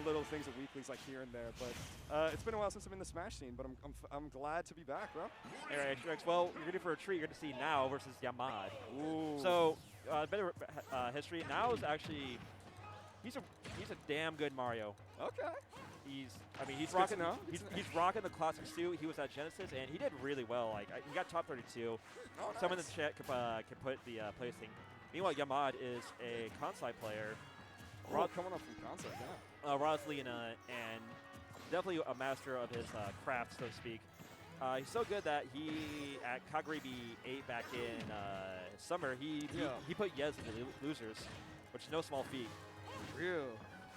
little things at weeklies like here and there. But it's been a while since I'm in the Smash scene, but I'm glad to be back, bro. All right, Rex. Well, you're ready for a treat. You're going to see Now versus yamaD. Ooh. So, a bit of history. Now is actually he's a damn good Mario. Okay. He's Rocking good, out. He's rocking the classic suit. He was at Genesis, and he did really well. Like he got top 32. Oh, nice. Someone in the chat can put the placing. Meanwhile, yamaD is a Kansai player. Coming up from Kansai, yeah. Rosalina, and definitely a master of his craft, so to speak. He's so good that he, at Kagaribi 8 back in summer, he put Yes in the losers, which is no small feat. Real.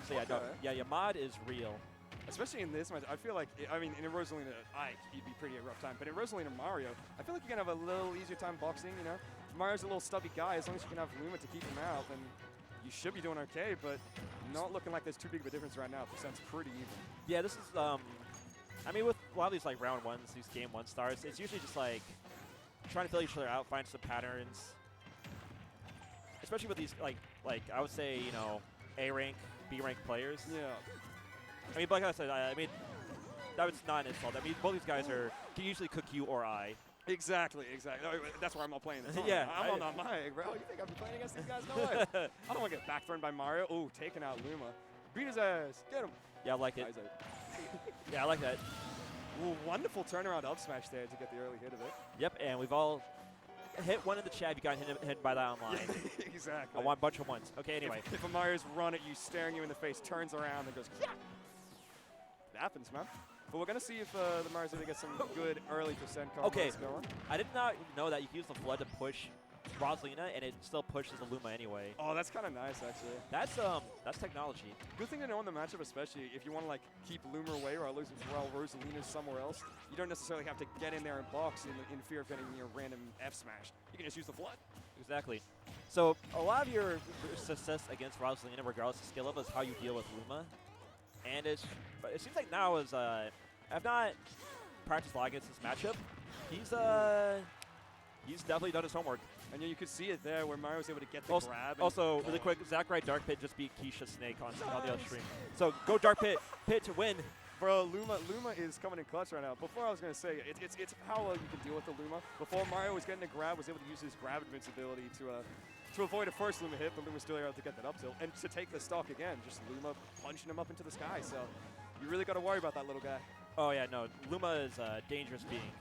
So yeah, Okay. yamaD is real. Especially in this match, I feel like, I mean, in Rosalina, it'd be pretty a rough time. But in Rosalina Mario, I feel like you're going to have a little easier time boxing, you know? Mario's a little stubby guy. As long as you can have Luma to keep him out, then you should be doing okay. But not looking like there's too big of a difference right now. Percent's pretty even. Yeah, this is, I mean, with a lot of these, like, round ones, these game one starts, it's usually just, like, trying to fill each other out, find some patterns. Especially with these, like I would say, you know, A-rank, B-rank players. Yeah. I mean, like I said, I mean, that was not an insult. I mean, both these guys can usually cook you or I. Exactly. That's why I'm not playing this. Yeah. I'm on my egg, bro. You think I'll be playing against these guys? No way. I don't want to get backthrown by Mario. Ooh, taking out Luma. Beat his ass. Get him. Yeah, I like it. Yeah, I like that. Ooh, wonderful turnaround up smash there to get the early hit of it. Yep, and we've all hit one in the chat if you got hit by that online. Exactly. I want a bunch of ones. Okay, anyway. If a Mario's run at you, staring you in the face, turns around and goes, yeah. It happens, man. But we're going to see if the Mario's going to get some good early percent combos going. I did not know that you can use the Flood to push Rosalina, and it still pushes the Luma anyway. Oh, that's kind of nice, actually. That's technology. Good thing to know in the matchup, especially if you want to like keep Luma away while Rosalina's somewhere else. You don't necessarily have to get in there and box in fear of getting your random F smash. You can just use the Flood. Exactly. So a lot of your success against Rosalina, regardless of skill level, is how you deal with Luma. And it seems like Now is I've not practiced a lot against this matchup. He's definitely done his homework. And yeah, you could see it there where Mario was able to get the grab. Also, really quick, Zachary Dark Pit just beat Keisha Snake on the other stream. So go Dark Pit to win. Bro, Luma is coming in clutch right now. Before I was going to say, it's how well you can deal with the Luma. Before Mario was getting a grab, was able to use his grab invincibility to avoid a first Luma hit, but Luma's still able to get that up tilt. And to take the stock again, just Luma punching him up into the sky. So you really got to worry about that little guy. Oh yeah, no, Luma is a dangerous being.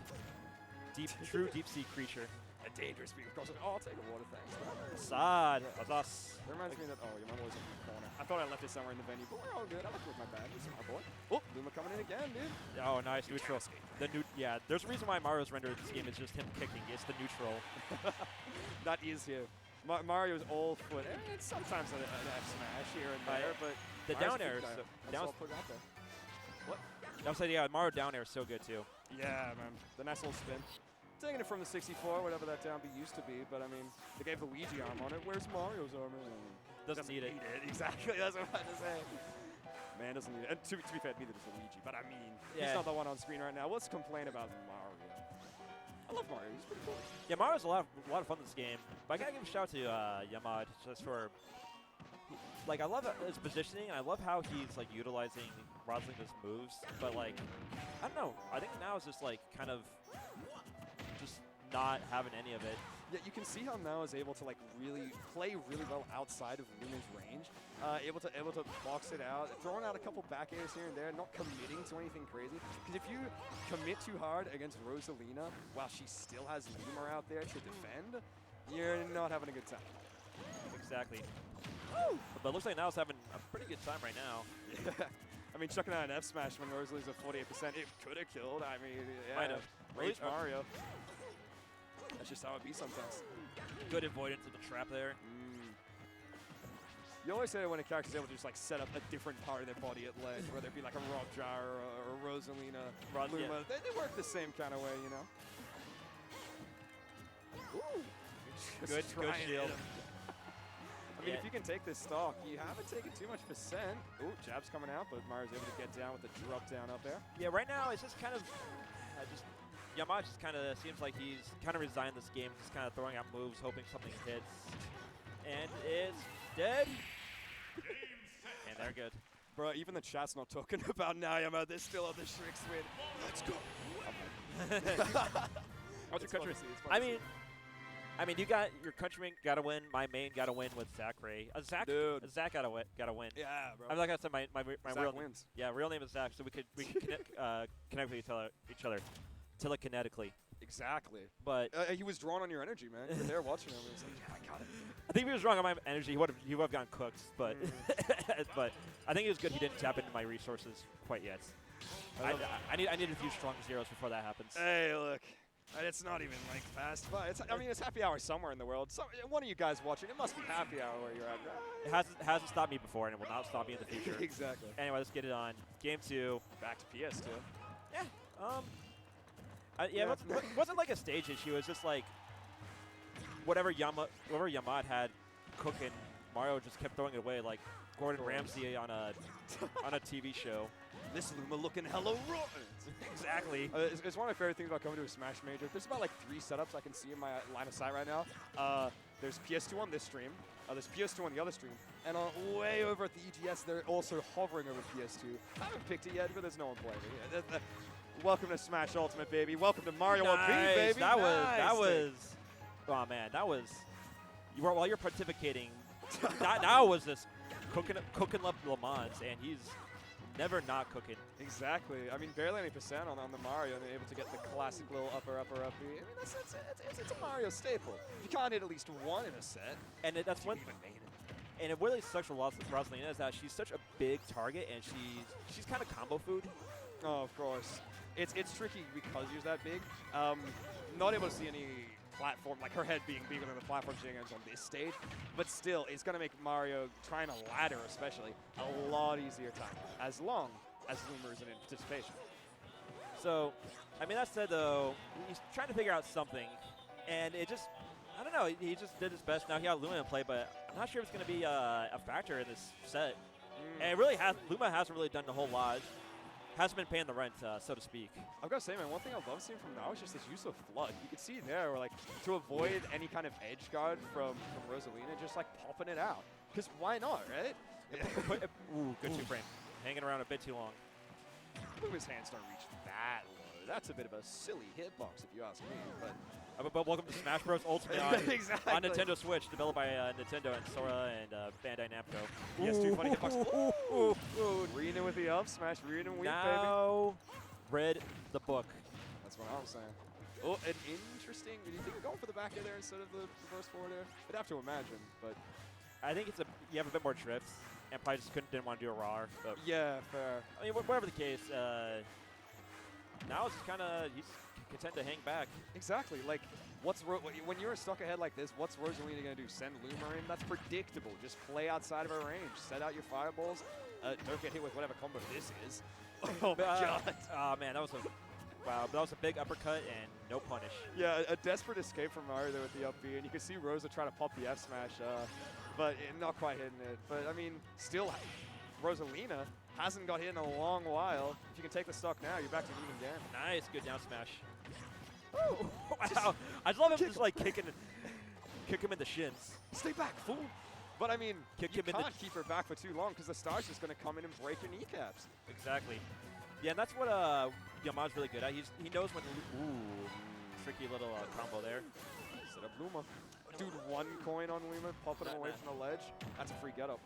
True deep sea creature. A dangerous being. Oh, I'll take a water, thanks. Sad. That's That reminds me that, your mom was in the corner. I thought I left it somewhere in the venue, but we're all good. I left it with my bag. It's my boy. Oh, Luma coming in again, dude. Oh, nice. Neutral. Yeah, there's a reason why Mario's rendered this game is just him kicking. It's the neutral. That is here. Mario's all foot. And sometimes an F smash here and there, but the down air. What? I was saying, yeah, Mario down air is so good too. Yeah, man. The nice little spin. Taking it from the 64, whatever that down B used to be, but I mean, they gave the Luigi arm on it. Where's Mario's arm? Doesn't need it. Exactly, that's what I was about to say. Man, doesn't need it. And to be fair, neither does Luigi, but I mean, he's not the one on screen right now. Let's complain about Mario. I love Mario. He's pretty cool. Yeah, Mario's a lot of fun in this game. But I gotta give a shout out to yamaD just for, like, I love his positioning. And I love how he's like utilizing Rosalina's moves. But like, I don't know. I think Now is just like kind of just not having any of it. Yeah, you can see how Now is able to like really play really well outside of Luma's range. Able to box it out, throwing out a couple back airs here and there, not committing to anything crazy. Because if you commit too hard against Rosalina while she still has Luma out there to defend, you're not having a good time. Exactly. Woo! But it looks like Now's having a pretty good time right now. Yeah. I mean, chucking out an F smash when Rosalina's at 48%, it could have killed. I mean, yeah. Might have. Rage Mario. That's just how it be sometimes. Good avoidance of the trap there. You always say that when a character's able to just like set up a different part of their body at ledge, whether it be like a Rob Jar or Rosalina, Luma, they work the same kind of way, you know? Ooh. Good shield. I mean, if you can take this stock, you haven't taken too much percent. Ooh, jab's coming out, but Mario's able to get down with the drop down up there. Yeah, right now it's just kind of yamaD just kind of seems like he's kind of resigned this game, just kind of throwing out moves, hoping something hits. And it's dead. And they're good. Bro, even the chat's not talking about now, yamaD. They're still on the Shrix win. Let's go. What's your country? I mean, you got your countryman got to win. My main got to win with Zach Ray. Zach got to win. Yeah, bro. I mean, like I said, my Zach real wins. Yeah, real name is Zach, so we could connect with each other telekinetically. Exactly. But he was drawn on your energy, man. You were there watching him. He was like, yeah, I got it. I think if he was wrong on my energy, he would have gotten cooked. But but I think it was good he didn't tap into my resources quite yet. I need a few strong zeros before that happens. Hey, look. It's not even like fast, but it's happy hour somewhere in the world. So one of you guys watching, it must be happy hour where you're at. Right? It hasn't stopped me before, and it will not stop me in the future. Exactly. Anyway, let's get it on. Game 2. Back to PS2. Yeah. It wasn't like a stage issue. It was just like whatever yamaD had cooking, Mario just kept throwing it away like Gordon Ramsay on a TV show. This Luma looking hella rotten. Exactly. It's one of my favorite things about coming to a Smash Major. There's about like 3 setups I can see in my line of sight right now. There's PS2 on this stream. There's PS2 on the other stream. And way over at the EGS, they're also hovering over PS2. I haven't picked it yet, but there's no one playing it. Welcome to Smash Ultimate, baby. Welcome to Mario nice. 1P, baby. That was. Oh man, that was. While you're pontificating, that was this cooking up Le Mans, and he's never not cooking. Exactly. I mean, barely any % on the Mario, and able to get the classic little upper up B. I mean, it's a Mario staple. You can't hit at least one in a set. And that's one. And it really sucks for Rosalina is that she's such a big target, and she's kind of combo food. Oh, of course. It's tricky because she's that big. Not able to see any platform, like her head being bigger than the platform she is on this stage, but still, it's going to make Mario trying a ladder especially a lot easier time, as long as Luma isn't in participation. So, I mean, that said, though, he's trying to figure out something, and it just, I don't know, he just did his best. Now he got Luma in play, but I'm not sure if it's going to be a factor in this set. And it really Luma hasn't really done a whole lot. Hasn't been paying the rent, so to speak. I've got to say, man, one thing I love seeing from now is just this use of Flood. You can see there, where, like, to avoid any kind of edge guard from Rosalina, just, like, popping it out. Because why not, right? Ooh, good 2-frame. Hanging around a bit too long. Luma's hands don't reach that low. That's a bit of a silly hitbox, if you ask me. But welcome to Smash Bros. Ultimate exactly. on Nintendo Switch, developed by Nintendo and Sora and Bandai Namco. PS2 funny hitbox. Rena with the up smash. Rena weak, now, read the book. That's what I'm saying. Oh, an interesting. Do you think we're going for the back air there instead of the reverse forward air? I'd have to imagine, but I think you have a bit more drift, and probably just didn't want to do a raw. But yeah, fair. I mean, whatever the case, now it's kind of he's content to hang back. Exactly. Like, when you're stuck ahead like this, what's Rosalina going to do? Send Luma in? That's predictable. Just play outside of her range. Set out your fireballs. Don't get hit with whatever combo this is. Oh, my God. Oh, man, that was a big uppercut and no punish. Yeah, a desperate escape from Mario there with the up B, and you can see Rosa trying to pop the F smash, but not quite hitting it. But, I mean, still, Rosalina hasn't got hit in a long while. If you can take the stock now, you're back to even game. Nice, good down smash. Ooh, wow, I just love him just like kick him in the shins. Stay back, fool. But I mean, you him can't keep her back for too long because the star's just going to come in and break your kneecaps. Exactly. Yeah, and that's what yamaD's really good at. He knows when. Ooh, tricky little combo there. Set up Luma. Dude, 1 coin on Luma, popping him away from the ledge. That's a free get up.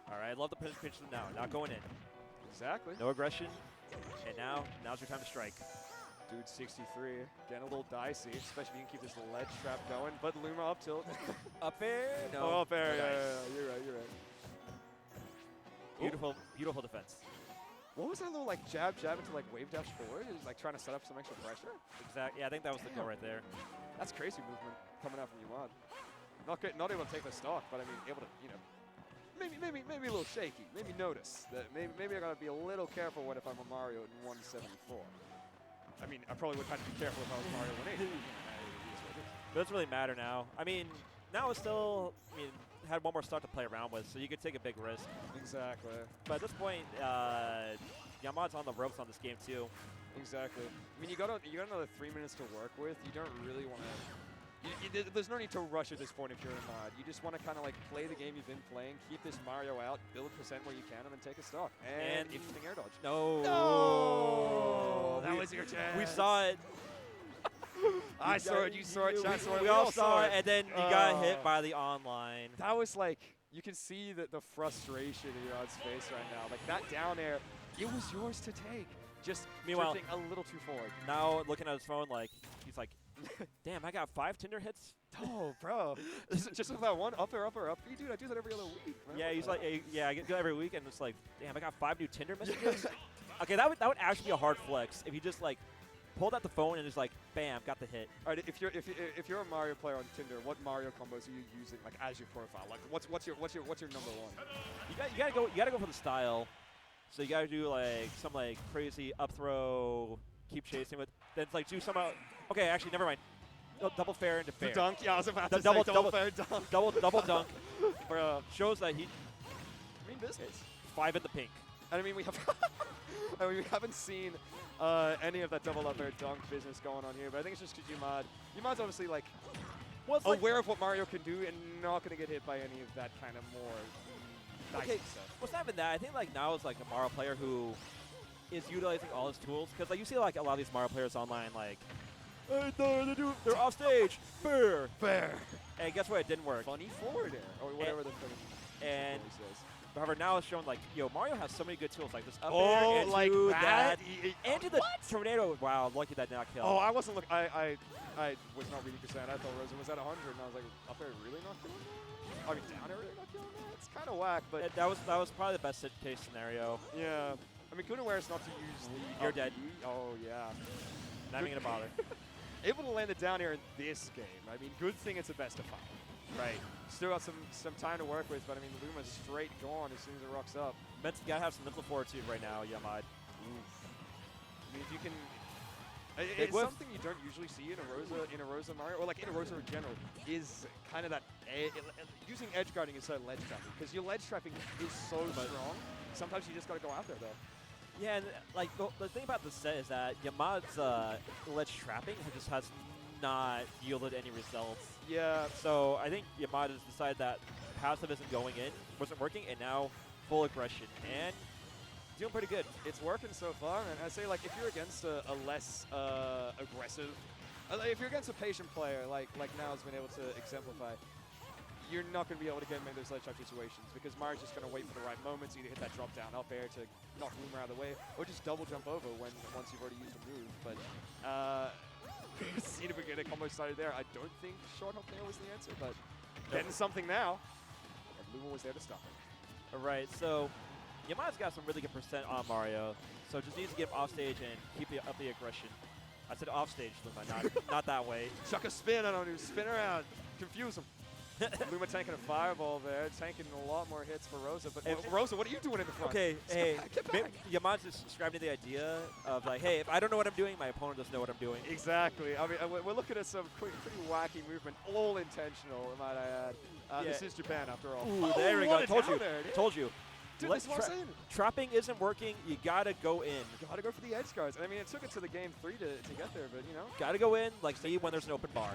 All right, I love the pinch now. Not going in. Exactly. No aggression. And now's your time to strike. Dude, 63. Getting a little dicey, especially if you can keep this ledge trap going. But Luma up tilt. Up air? No. Oh, up air. Nice. Yeah. You're right. Beautiful defense. What was that little like jab into like wave dash forward? It was like trying to set up some extra pressure. Exactly. Yeah, I think that was the goal right there. That's crazy movement coming out from yamaD. Not able to take the stock, but I mean able to, maybe a little shaky. Maybe notice that maybe I gotta be a little careful if I'm a Mario in 174. I mean, I probably would have to be careful if I was Mario 180. But it doesn't really matter now. I mean, now it's still, had one more stock to play around with, so you could take a big risk. Exactly. But at this point, yamaD's on the ropes on this game too. Exactly. I mean, you got another 3 minutes to work with. You don't really want to There's no need to rush at this point if you're a mod. You just want to kind of like play the game you've been playing, keep this Mario out, build percent where you can, and then take a stock. And interesting air dodge. No. No! That was your chance. We saw it. I saw it. You saw it. Chat saw it. We all saw it, and then you got hit by the online. That was like, you can see the frustration in your face right now. Like that down air, it was yours to take. Just meanwhile, drifting a little too forward. Now looking at his phone, like he's like, damn, I got 5 Tinder hits. Oh, bro. Just with that one up air, up B, dude, I do that every other week, bro. Yeah, he's like, yeah, I get every week, and it's like, damn, I got 5 new Tinder messages. Okay, that would actually be a hard flex if you just like pulled out the phone and just like, bam, got the hit. All right, if you're a Mario player on Tinder, what Mario combos are you using like as your profile? Like, what's your number one? You gotta go for the style. So you gotta do like some like crazy up throw, keep chasing with. Then it's like do some. Okay, actually, never mind. Double fair into fair. The dunk, yeah, I was about to say double fair dunk. Double dunk. Bro. Shows that he. I mean, business. 5 in the pink. And I mean, we haven't seen any of that double up air dunk business going on here, but I think it's just because yamaD's obviously like aware of what Mario can do and not going to get hit by any of that kind of more okay, stuff. Well, it's not even that. I think like now is like a Mario player who is utilizing all his tools, because like you see like a lot of these Mario players online like, hey, they're off stage, fair. And guess what? It didn't work. Funny forward air or whatever the and says. However, now it's shown like, yo, Mario has so many good tools, like this up air and like to that, and to the what? tornado. Wow, lucky that did not kill. Oh, I wasn't looking. I was not reading percent. I thought Rosa was at 100, and I was like, up air really not killing that? I mean, down air really not killing that? It's kind of whack, but that was probably the best case scenario. Yeah. I mean, good awareness not to use the. You're dead. Oh yeah. Not even gonna bother. Able to land it down here in this game. I mean, good thing it's a best of 5. Right. Still got some time to work with, but I mean, Luma's straight gone as soon as it rocks up. You gotta have some mental fortitude right now, yamaD. I mean, if you can, it's something you don't usually see in a Rosa Mario, or like in a Rosa in general, is kind of that using edge guarding instead of ledge trapping, because your ledge trapping is so strong. Sometimes you just gotta go out there though. Yeah, and like the thing about this set is that yamaD's ledge trapping just has not yielded any results. Yeah. So I think yamaD has decided that passive wasn't working, and now full aggression, and doing pretty good. It's working so far, and I say like if you're against a less aggressive, if you're against a patient player like now has been able to exemplify, you're not going to be able to get him in those ledge trap situations because Mario's just going to wait for the right moments, either hit that drop down up air to knock Luma out of the way, or just double jump over once you've already used a move. But see if we get a combo started there. I don't think short hop there was the answer, but getting something now. And Luma was there to stop it. All right, so yamaD's got some really good percent on Mario, so just needs to get him off stage and keep up the aggression. I said off stage, Luma, not that way. Chuck a spin on him, spin around, confuse him. Luma tanking a fireball there, tanking a lot more hits for Rosa. But Rosa, what are you doing in the front? Okay, hey, get back. yamaD's just describing the idea of like, hey, if I don't know what I'm doing, my opponent doesn't know what I'm doing. Exactly. I mean, we're looking at some pretty wacky movement, all intentional, might I add. Yeah. This is Japan, after all. Ooh, there we go. Told you. Dude, this was in. Trapping isn't working. You gotta go in. Gotta go for the edge guards. I mean, it took it to the game 3 to get there, but you know. Gotta go in, like see when there's an open bar.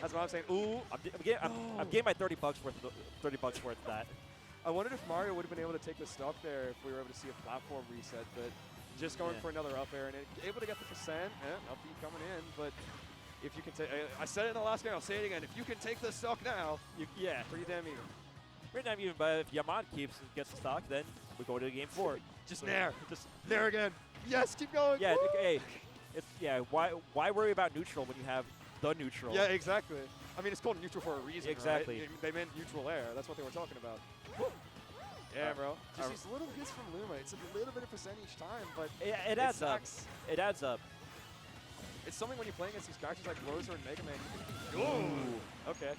That's what I'm saying. Ooh, I'm getting my $30 worth of that. I wondered if Mario would have been able to take the stock there if we were able to see a platform reset, but just going for another up air and able to get the percent. Up B coming in, but if you can take, I said it in the last game, I'll say it again. If you can take the stock now, pretty damn even. Pretty damn even, but if yamaD gets the stock, then we go to game 4. Just nair again. Yes, keep going. Yeah, hey, why worry about neutral when you have the neutral? Yeah, exactly. I mean, it's called neutral for a reason, exactly. Right? They meant neutral air. That's what they were talking about. Yeah, bro. Just these little hits from Luma. It's a little bit of percent each time, but it adds up. It adds up. It's something when you're playing against these characters like Rosa and Mega Man. Ooh. Okay.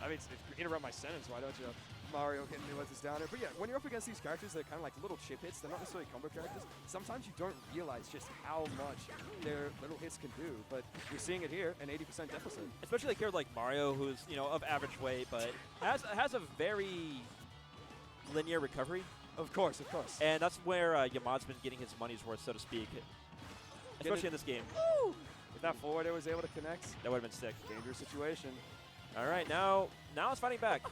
I mean, interrupt my sentence. Why don't you? Mario getting this down there. But yeah, when you're up against these characters, they're kind of like little chip hits. They're not necessarily combo characters. Sometimes you don't realize just how much their little hits can do. But you're seeing it here, an 80% deficit. Especially like here, like Mario, who's of average weight, but has a very linear recovery. Of course. And that's where yamaD's been getting his money's worth, so to speak. Especially in this game. Woo! that forward air was able to connect, That would have been sick. dangerous situation. All right, now it's fighting back.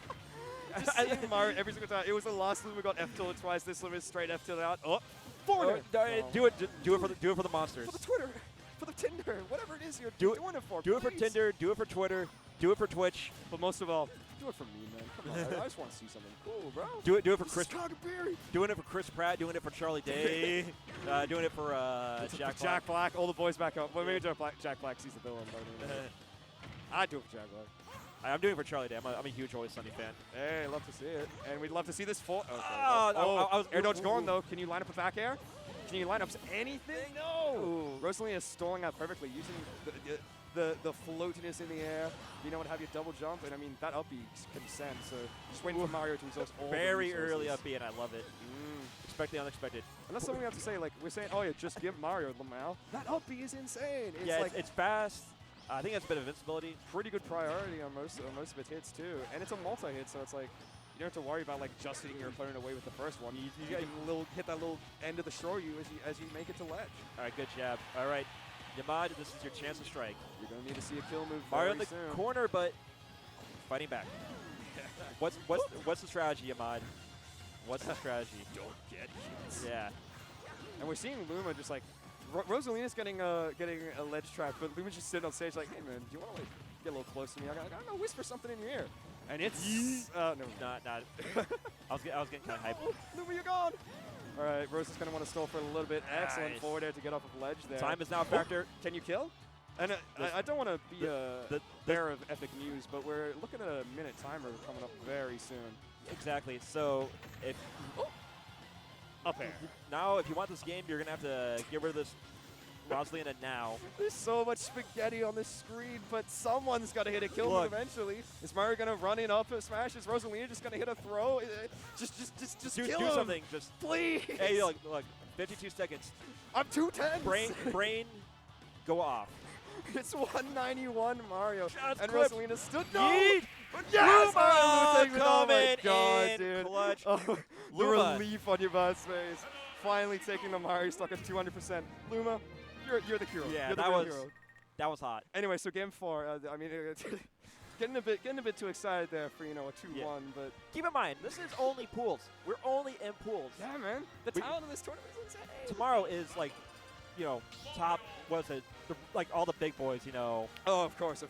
Just seeing Mario every single time. It was the last Luma got F-tilted twice. This Luma is straight F-tilted out. Oh, forward air. Do it for the monsters. For the Twitter, for the Tinder, whatever it is you're Do it- doing it for. Do it for please. Tinder. Do it for Twitter. Do it for Twitch. But most of all, do it for me, man. Come on, I just want to see something cool, bro. Do it for This Chris. is Kagaribi. Doing it for Chris Pratt. Doing it for Charlie Day. Doing it for Jack Black. Jack Black, all the boys back up. Well, maybe Jack Black sees the villain. I do it for Jack Black. I'm doing it for Charlie Day. I'm a huge Always Sunny fan. Hey, love to see it. And we'd love to see this full. Okay. Oh, I was air dodge gone, though. Can you line up a back air? Can you line up anything? No. Rosalina is stalling out perfectly, using the floatiness in the air. You know what? Have your double jump, and I mean that up B can send. So just waiting for Mario to exhaust all Very the early resources. up B, and I love it. Expect the unexpected. And that's something we have to say. Like we're saying, oh yeah, just give Mario Lamau. That up B is insane. It's Yeah, like it's fast. I think that's a bit of invincibility. pretty good priority on most of its hits too, and it's a multi-hit, so it's like you don't have to worry about like just hitting your opponent away with the first one. You can hit that little end of the shore as you make it to ledge. All right, good jab. All right, yamaD, this is your chance to strike. You're gonna need to see a kill move Mario in very the soon. corner, but fighting back. What's the strategy, yamaD? What's the strategy? Don't get hits. Yeah. And we're seeing Luma just like Rosalina's getting a ledge trap, but Luma's just sitting on stage like, hey man, do you want to like get a little close to me? I gotta whisper something in your ear. And it's no. Not. I was getting kind of hyped. Oh, Luma, you're gone. All right, Rose is gonna want to stall for a little bit. Excellent Nice. forward air to get off of ledge there. Time is now a factor. Can you kill? And I don't want to be a bearer of epic news, but we're looking at a minute timer coming up very soon. Exactly. So if Up air. now, if you want this game, you're gonna have to get rid of this Rosalina now. There's so much spaghetti on this screen, but someone's got to hit a kill move Look. eventually. Is Mario going to run in up a smash? Is Rosalina just going to hit a throw? Just Do kill him. something. Just Please. hey, look. 52 seconds. I'm 210. Brain, go off. It's 191 Mario. Shots And clipped. Rosalina stood. Yeet. Yes! Luma Oh, takes it. Oh my coming God, in dude. clutch. Oh, the Luma. relief on your butt's face. Finally taking the Mario stock at 200%. Luma, you're the hero. Yeah, you're the that real was hero. that was hot. Anyway, so game 4. I mean, getting a bit too excited there for a 2-1, Yeah. but Keep in mind, this is only pools. We're only in pools. yeah, man, the We- talent of this tournament is insane. Tomorrow is like, top. What's it? Like all the big boys. Oh, of course.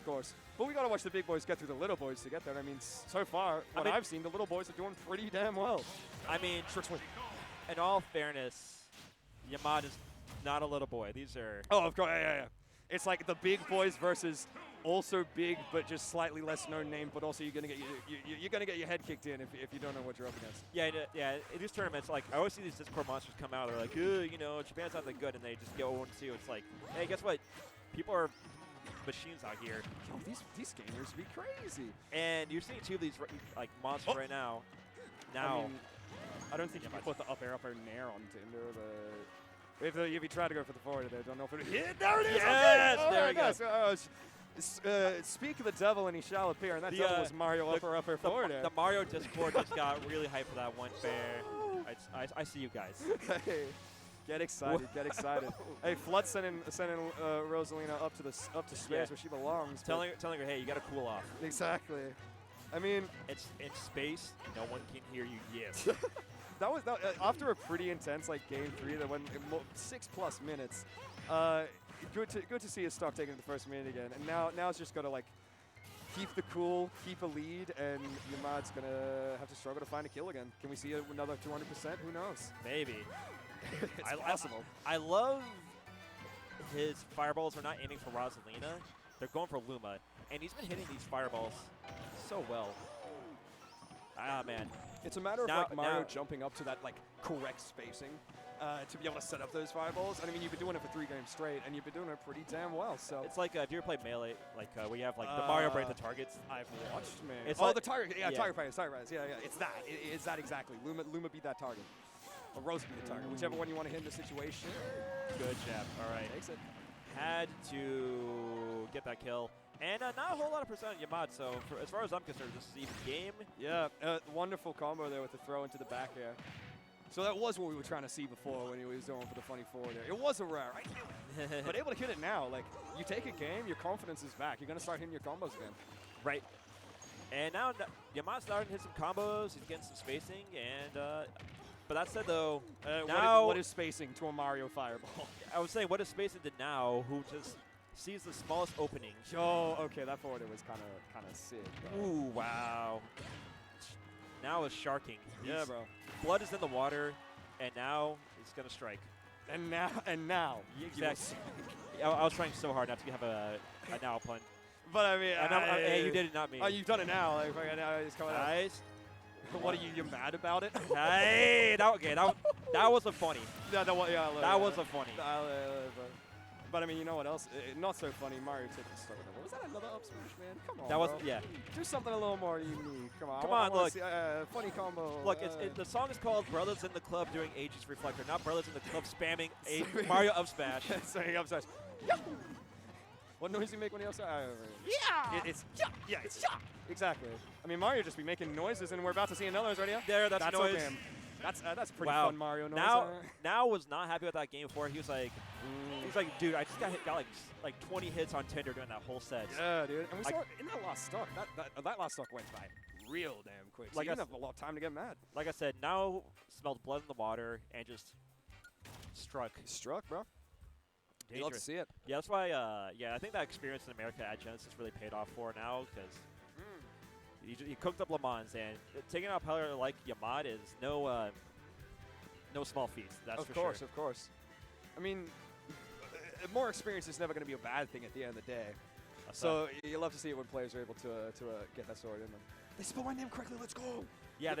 But we gotta watch the big boys get through the little boys to get there. I mean, so far, what mean- I've seen, the little boys are doing pretty damn well. I mean, in all fairness, yamaD is not a little boy. These are. Oh, of course, yeah. It's like the big boys versus also big, but just slightly less known name. But also, you're gonna get your head kicked in if you don't know what you're up against. Yeah. In these tournaments, like I always see these Discord monsters come out. They're like, Japan's not that good, and they just go 0-2. It's like, hey, guess what? People are machines out here, Yo, these gamers be crazy. and you're seeing two of these like monsters right now. Now, I mean, I don't think you can put the up air nair on Tinder, but if you try to go for the forward there, don't know if it hit. There it is. Yes, okay. there we go. Speak of the devil and he shall appear, and that The, devil was Mario up air forward air. the Mario Discord just got really hyped for that one fair. I see you guys. Hey, get excited, get excited. Hey, Flood sending Rosalina up to space Yeah. where she belongs. telling her, hey, you gotta cool off. Exactly. I mean, It's in space. No one can hear you yet. that was after a pretty intense game 3 that went 6+ minutes. Good to see his stock taking the first minute again, and now it's just gotta keep the cool, keep a lead, and yamaD's gonna have to struggle to find a kill again. Can we see another 200%? Who knows? Maybe. It's possible. I love his fireballs are not aiming for Rosalina. They're going for Luma. And he's been hitting these fireballs so well. Ah, man. It's a matter of Now- Mario now- jumping up to that correct spacing to be able to set up those fireballs. And I mean, you've been doing it for 3 games straight, and you've been doing it pretty damn well. So It's like if you ever played Melee, where you have the Mario break the targets. I've watched, man. It's Oh, like- the target. Yeah, yeah. target practice. Yeah. It's that. It's that exactly. Luma beat that target. Or Rose beat the target. Whichever one you want to hit in the situation. Good jab. All right. Takes it. Had to get that kill. And not a whole lot of percent on yamaD, so as far as I'm concerned, this is even game. Yeah, wonderful combo there with the throw into the back air. So that was what we were trying to see before when he was going for the funny forward there. It was a rare, I knew it. But able to hit it now. Like, you take a game, your confidence is back. You're going to start hitting your combos again. Right. And now yamaD's starting to hit some combos. He's getting some spacing. And but that said, though, now what is spacing to a Mario Fireball? I was saying, what is spacing to now, who just sees the smallest opening? Oh, okay, that forward was kind of sick. Bro. Ooh, wow. Now is sharking. Yeah, bro. Blood is in the water, and now he's gonna strike. And now. Exactly. I was trying so hard not to have a now pun. But I mean, hey, you did it, not me. Oh, you've done it now. Like, now he's coming out. Nice. What are you mad about it? Hey, that wasn't funny. Yeah, That wasn't funny. But I mean, you know what else? Not so funny. Mario took the stuff. Was that another up smash, man? Come on. That was bro. Yeah. Do something a little more unique. Come on. Come I on, wanna look. See, funny combo. Look, the song is called "Brothers in the Club" doing Aegis Reflector, not "Brothers in the Club" spamming a Mario up smash. Saying up smash. Yeah. What noise do you make when you up smash? Yeah. It's yeah. Yeah, it's yeah. Exactly. I mean, Mario just be making noises, and we're about to see another already. There, that's noise. Okay. That's pretty Wow. fun Mario noise. Now was not happy with that game before. He was like, dude, I just got like 20 hits on Tinder during that whole set. Yeah, dude. And we saw it in that last stock. That last stock went by real damn quick. So Like you didn't have a lot of time to get mad. Like I said, now smelled blood in the water and just struck. Struck, bro. You love to see it. Yeah, that's why. I think that experience in America at Genesis really paid off for now because he cooked up Le Mans, and taking out a player like yamaD is no small feat. That's for sure. Of course. I mean, more experience is never going to be a bad thing at the end of the day. So you love to see it when players are able to get that sword in them. They spell my name correctly. Let's go. Yeah, they.